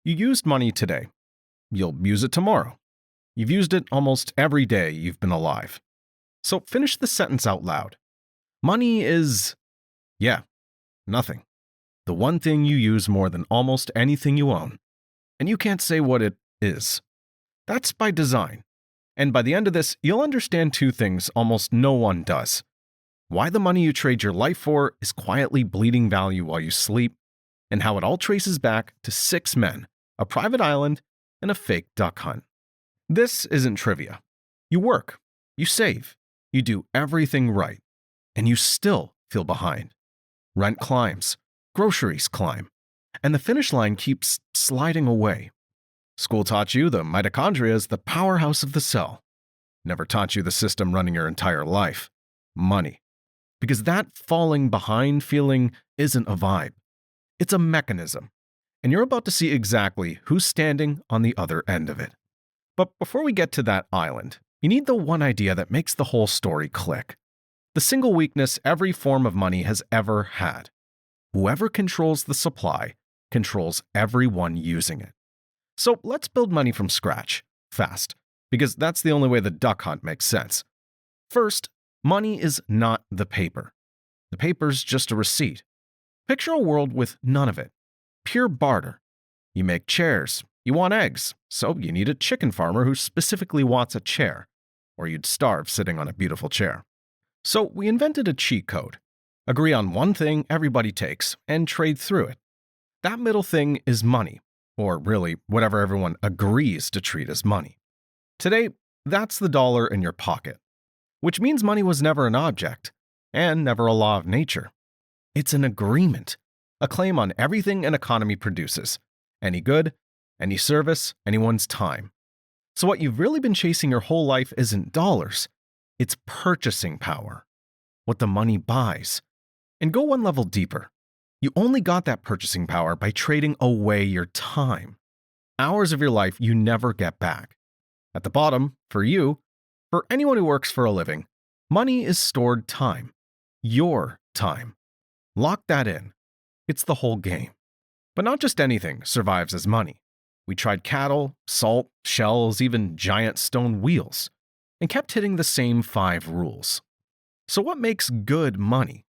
You used money today. You'll use it tomorrow. You've used it almost every day you've been alive. So finish the sentence out loud. Money is, yeah, nothing. The one thing you use more than almost anything you own. And you can't say what it is. That's by design. And by the end of this, you'll understand two things almost no one does. Why the money you trade your life for is quietly bleeding value while you sleep, and how it all traces back to 6 men, a private island, and a fake duck hunt. This isn't trivia. You work, you save, you do everything right, and you still feel behind. Rent climbs, groceries climb, and the finish line keeps sliding away. School taught you the mitochondria is the powerhouse of the cell. Never taught you the system running your entire life. Money. Because that falling behind feeling isn't a vibe. It's a mechanism. And you're about to see exactly who's standing on the other end of it. But before we get to that island, you need the one idea that makes the whole story click. The single weakness every form of money has ever had. Whoever controls the supply controls everyone using it. So let's build money from scratch, fast, because that's the only way the duck hunt makes sense. First, money is not the paper. The paper's just a receipt. Picture a world with none of it. Pure barter. You make chairs. You want eggs, so you need a chicken farmer who specifically wants a chair, or you'd starve sitting on a beautiful chair. So we invented a cheat code. Agree on one thing everybody takes and trade through it. That middle thing is money, or really whatever everyone agrees to treat as money. Today, that's the dollar in your pocket, which means money was never an object and never a law of nature. It's an agreement, a claim on everything an economy produces, any good, any service, anyone's time. So what you've really been chasing your whole life isn't dollars, it's purchasing power, what the money buys. And go one level deeper. You only got that purchasing power by trading away your time. Hours of your life you never get back. At the bottom, for you, for anyone who works for a living, money is stored time. Your time. Lock that in. It's the whole game. But not just anything survives as money. We tried cattle, salt, shells, even giant stone wheels, and kept hitting the same 5 rules. So what makes good money?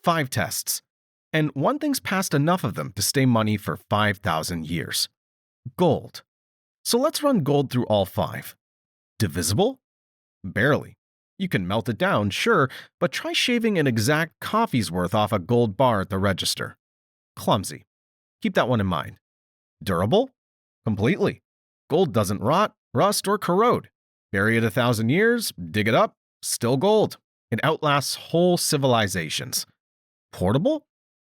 5 tests. And one thing's passed enough of them to stay money for 5,000 years. Gold. So let's run gold through all 5. Divisible? Barely. You can melt it down, sure, but try shaving an exact coffee's worth off a gold bar at the register. Clumsy. Keep that one in mind. Durable? Completely. Gold doesn't rot, rust, or corrode. Bury it 1,000 years, dig it up, still gold. It outlasts whole civilizations. Portable?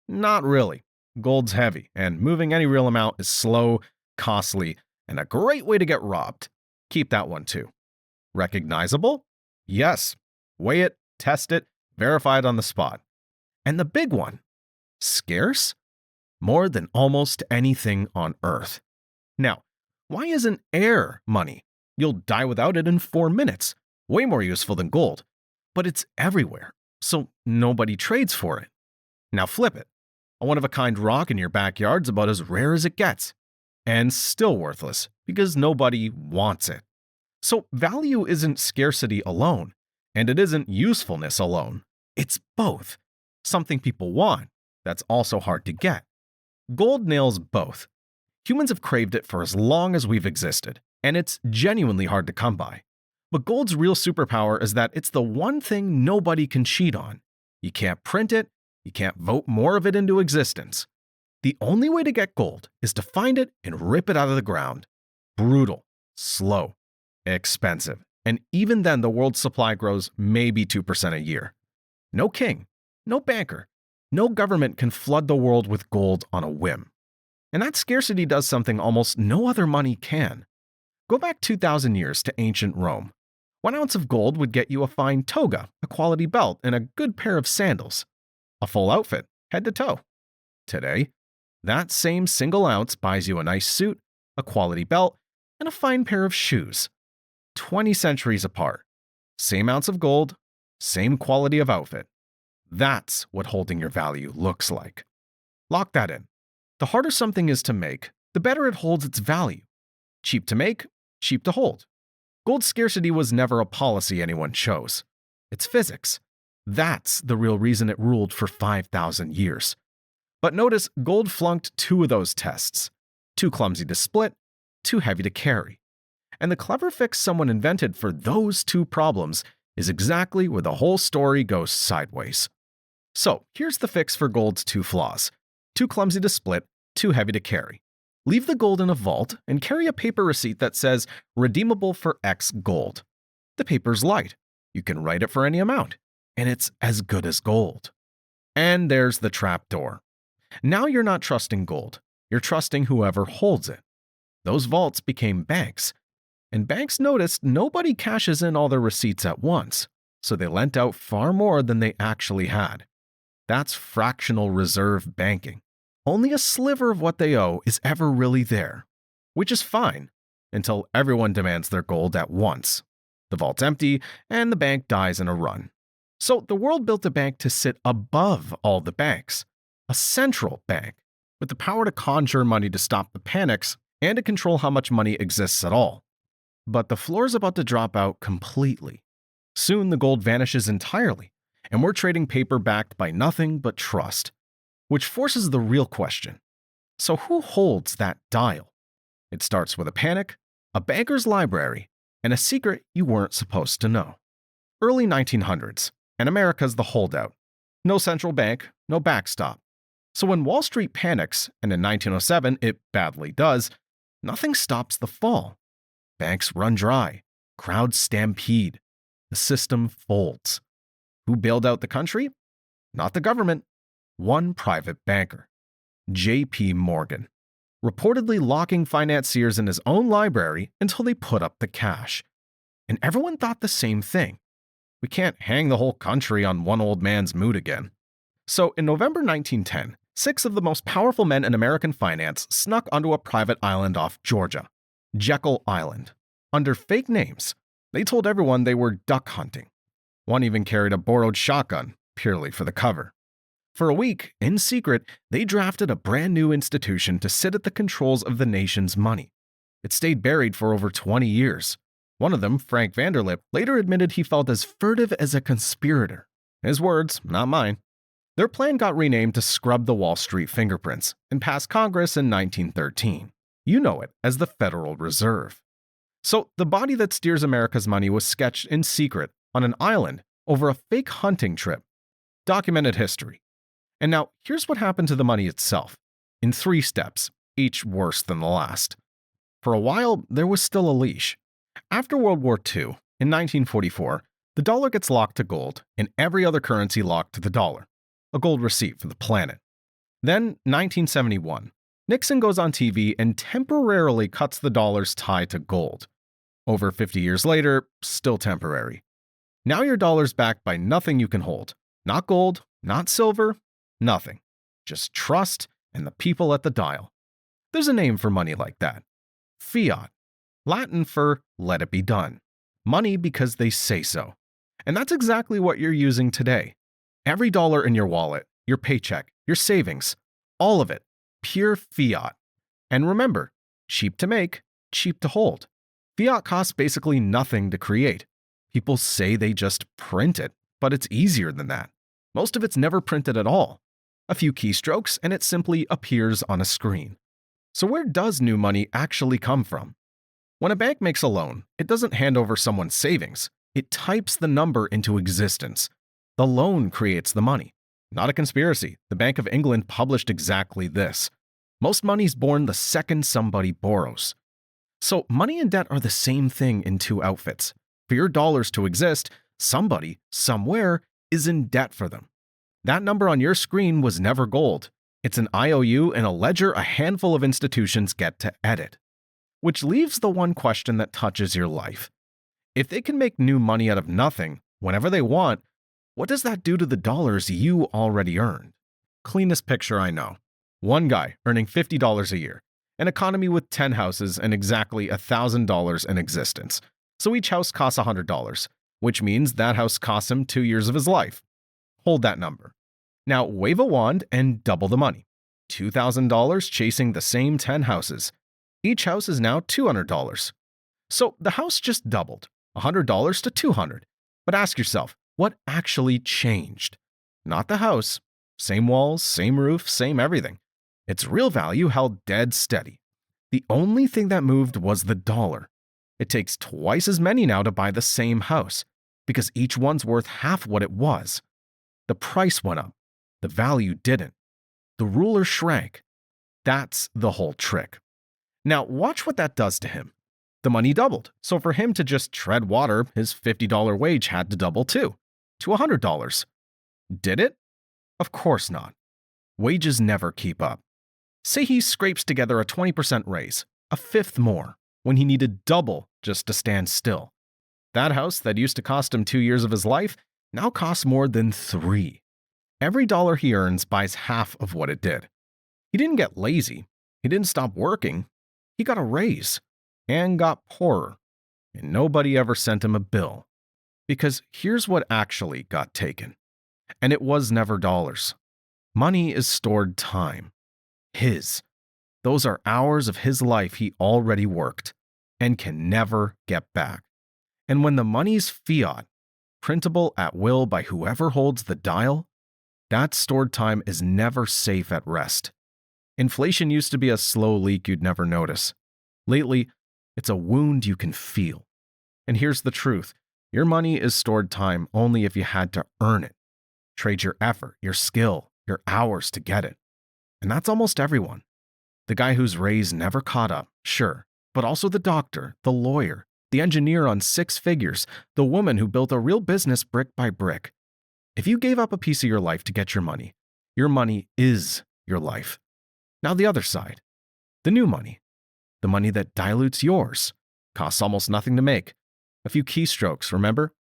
Not really. Gold's heavy, and moving any real amount is slow, costly, and a great way to get robbed. Keep that one too. Recognizable? Yes. Weigh it, test it, verify it on the spot. And the big one. Scarce? More than almost anything on Earth. Now, why isn't air money? You'll die without it in 4 minutes. Way more useful than gold. But it's everywhere, so nobody trades for it. Now flip it. A one-of-a-kind rock in your backyard's about as rare as it gets. And still worthless, because nobody wants it. So value isn't scarcity alone, and it isn't usefulness alone. It's both. Something people want, that's also hard to get. Gold nails both. Humans have craved it for as long as we've existed, and it's genuinely hard to come by. But gold's real superpower is that it's the one thing nobody can cheat on. You can't print it, you can't vote more of it into existence. The only way to get gold is to find it and rip it out of the ground. Brutal, slow, expensive, and even then the world's supply grows maybe 2% a year. No king, no banker, no government can flood the world with gold on a whim. And that scarcity does something almost no other money can. Go back 2,000 years to ancient Rome. 1 ounce of gold would get you a fine toga, a quality belt, and a good pair of sandals. A full outfit, head to toe. Today, that same single ounce buys you a nice suit, a quality belt, and a fine pair of shoes. 20 centuries apart. Same ounce of gold, same quality of outfit. That's what holding your value looks like. Lock that in. The harder something is to make, the better it holds its value. Cheap to make, cheap to hold. Gold scarcity was never a policy anyone chose. It's physics. That's the real reason it ruled for 5,000 years. But notice gold flunked 2 of those tests. Too clumsy to split, too heavy to carry. And the clever fix someone invented for those 2 problems is exactly where the whole story goes sideways. So here's the fix for gold's 2 flaws. Too clumsy to split, too heavy to carry. Leave the gold in a vault and carry a paper receipt that says redeemable for X gold. The paper's light. You can write it for any amount, and it's as good as gold. And there's the trapdoor. Now you're not trusting gold. You're trusting whoever holds it. Those vaults became banks. And banks noticed nobody cashes in all their receipts at once, so they lent out far more than they actually had. That's fractional reserve banking. Only a sliver of what they owe is ever really there, which is fine until everyone demands their gold at once. The vault's empty and the bank dies in a run. So the world built a bank to sit above all the banks, a central bank, with the power to conjure money to stop the panics and to control how much money exists at all. But the floor's about to drop out completely. Soon the gold vanishes entirely, and we're trading paper backed by nothing but trust. Which forces the real question. So who holds that dial? It starts with a panic, a banker's library, and a secret you weren't supposed to know. Early 1900s, and America's the holdout. No central bank, no backstop. So when Wall Street panics, and in 1907 it badly does, nothing stops the fall. Banks run dry, crowds stampede, the system folds. Who bailed out the country? Not the government. One private banker, J.P. Morgan, reportedly locking financiers in his own library until they put up the cash. And everyone thought the same thing. We can't hang the whole country on one old man's mood again. So in November 1910, 6 of the most powerful men in American finance snuck onto a private island off Georgia, Jekyll Island. Under fake names, they told everyone they were duck hunting. One even carried a borrowed shotgun, purely for the cover. For a week, in secret, they drafted a brand new institution to sit at the controls of the nation's money. It stayed buried for over 20 years. One of them, Frank Vanderlip, later admitted he felt as furtive as a conspirator. His words, not mine. Their plan got renamed to Scrub the Wall Street Fingerprints and passed Congress in 1913. You know it as the Federal Reserve. So the body that steers America's money was sketched in secret on an island over a fake hunting trip. Documented history. And now, here's what happened to the money itself, in 3 steps, each worse than the last. For a while, there was still a leash. After World War II, in 1944, the dollar gets locked to gold, and every other currency locked to the dollar, a gold receipt for the planet. Then, 1971, Nixon goes on TV and temporarily cuts the dollar's tie to gold. Over 50 years later, still temporary. Now your dollar's backed by nothing you can hold. Not gold, not silver, nothing. Just trust and the people at the dial. There's a name for money like that. Fiat. Latin for let it be done. Money because they say so. And that's exactly what you're using today. Every dollar in your wallet, your paycheck, your savings, all of it, pure fiat. And remember, cheap to make, cheap to hold. Fiat costs basically nothing to create. People say they just print it, but it's easier than that. Most of it's never printed at all. A few keystrokes and it simply appears on a screen. So where does new money actually come from? When a bank makes a loan, it doesn't hand over someone's savings. It types the number into existence. The loan creates the money. Not a conspiracy. The Bank of England published exactly this. Most money's born the second somebody borrows. So money and debt are the same thing in 2 outfits. For your dollars to exist, somebody, somewhere, is in debt for them. That number on your screen was never gold. It's an IOU and a ledger a handful of institutions get to edit. Which leaves the one question that touches your life. If they can make new money out of nothing, whenever they want, what does that do to the dollars you already earned? Cleanest picture I know. One guy earning $50 a year. An economy with 10 houses and exactly $1,000 in existence. So each house costs $100, which means that house costs him 2 years of his life. Hold that number. Now wave a wand and double the money. $2,000 chasing the same 10 houses. Each house is now $200. So the house just doubled, $100 to $200. But ask yourself, what actually changed? Not the house. Same walls, same roof, same everything. Its real value held dead steady. The only thing that moved was the dollar. It takes twice as many now to buy the same house, because each one's worth half what it was. The price went up. The value didn't. The ruler shrank. That's the whole trick. Now watch what that does to him. The money doubled, so for him to just tread water, his $50 wage had to double too, to $100. Did it? Of course not. Wages never keep up. Say he scrapes together a 20% raise, a fifth more, when he needed double just to stand still. That house that used to cost him 2 years of his life now costs more than 3. Every dollar he earns buys half of what it did. He didn't get lazy. He didn't stop working. He got a raise and got poorer. And nobody ever sent him a bill. Because here's what actually got taken. And it was never dollars. Money is stored time. His. Those are hours of his life he already worked and can never get back. And when the money's fiat, printable at will by whoever holds the dial, that stored time is never safe at rest. Inflation used to be a slow leak you'd never notice. Lately, it's a wound you can feel. And here's the truth. Your money is stored time only if you had to earn it. Trade your effort, your skill, your hours to get it. And that's almost everyone. The guy whose raise never caught up, sure, but also the doctor, the lawyer, the engineer on 6 figures, the woman who built a real business brick by brick. If you gave up a piece of your life to get your money is your life. Now the other side, the new money, the money that dilutes yours, costs almost nothing to make. A few keystrokes, remember?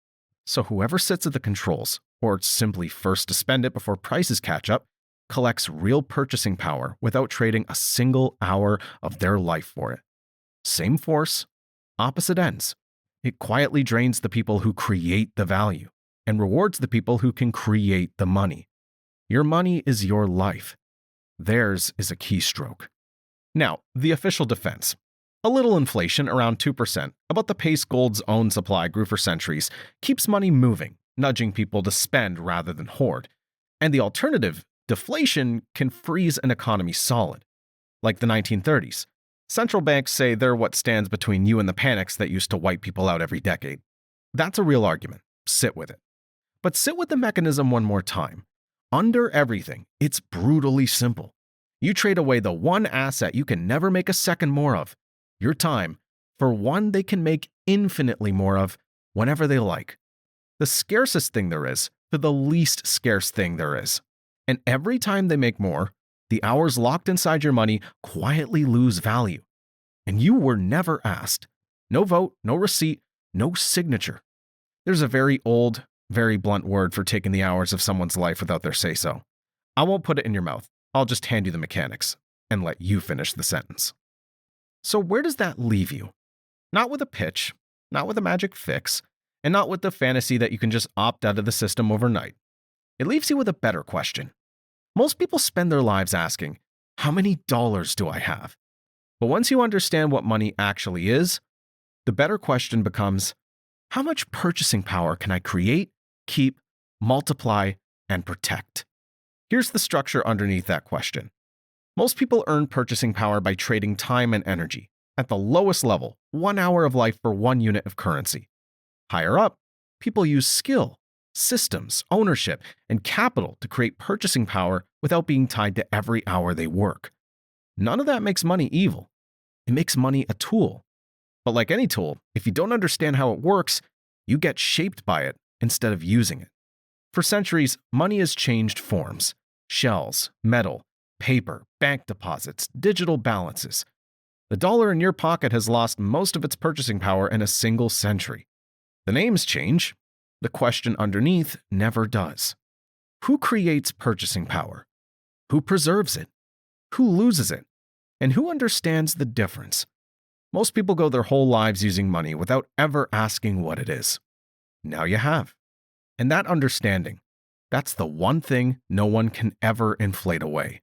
So whoever sits at the controls, or simply first to spend it before prices catch up, collects real purchasing power without trading a single hour of their life for it. Same force, opposite ends. It quietly drains the people who create the value and rewards the people who can create the money. Your money is your life. Theirs is a keystroke. Now, the official defense. A little inflation, around 2%, about the pace gold's own supply grew for centuries, keeps money moving, nudging people to spend rather than hoard. And the alternative, deflation, can freeze an economy solid. Like the 1930s. Central banks say they're what stands between you and the panics that used to wipe people out every decade. That's a real argument. Sit with it. But sit with the mechanism one more time. Under everything, it's brutally simple. You trade away the one asset you can never make a second more of, your time, for one they can make infinitely more of whenever they like. The scarcest thing there is for the least scarce thing there is. And every time they make more, the hours locked inside your money quietly lose value. And you were never asked. No vote, no receipt, no signature. There's a very old, very blunt word for taking the hours of someone's life without their say-so. I won't put it in your mouth. I'll just hand you the mechanics and let you finish the sentence. So where does that leave you? Not with a pitch, not with a magic fix, and not with the fantasy that you can just opt out of the system overnight. It leaves you with a better question. Most people spend their lives asking, how many dollars do I have? But once you understand what money actually is, the better question becomes, how much purchasing power can I create, keep, multiply, and protect? Here's the structure underneath that question. Most people earn purchasing power by trading time and energy. At the lowest level, 1 hour of life for 1 unit of currency. Higher up, people use skill, systems, ownership, and capital to create purchasing power without being tied to every hour they work. None of that makes money evil. It makes money a tool. But like any tool, if you don't understand how it works, you get shaped by it instead of using it. For centuries, money has changed forms. Shells, metal, paper, bank deposits, digital balances. The dollar in your pocket has lost most of its purchasing power in a single century. The names change. The question underneath never does. Who creates purchasing power? Who preserves it? Who loses it? And who understands the difference? Most people go their whole lives using money without ever asking what it is. Now you have. And that understanding, that's the one thing no one can ever inflate away.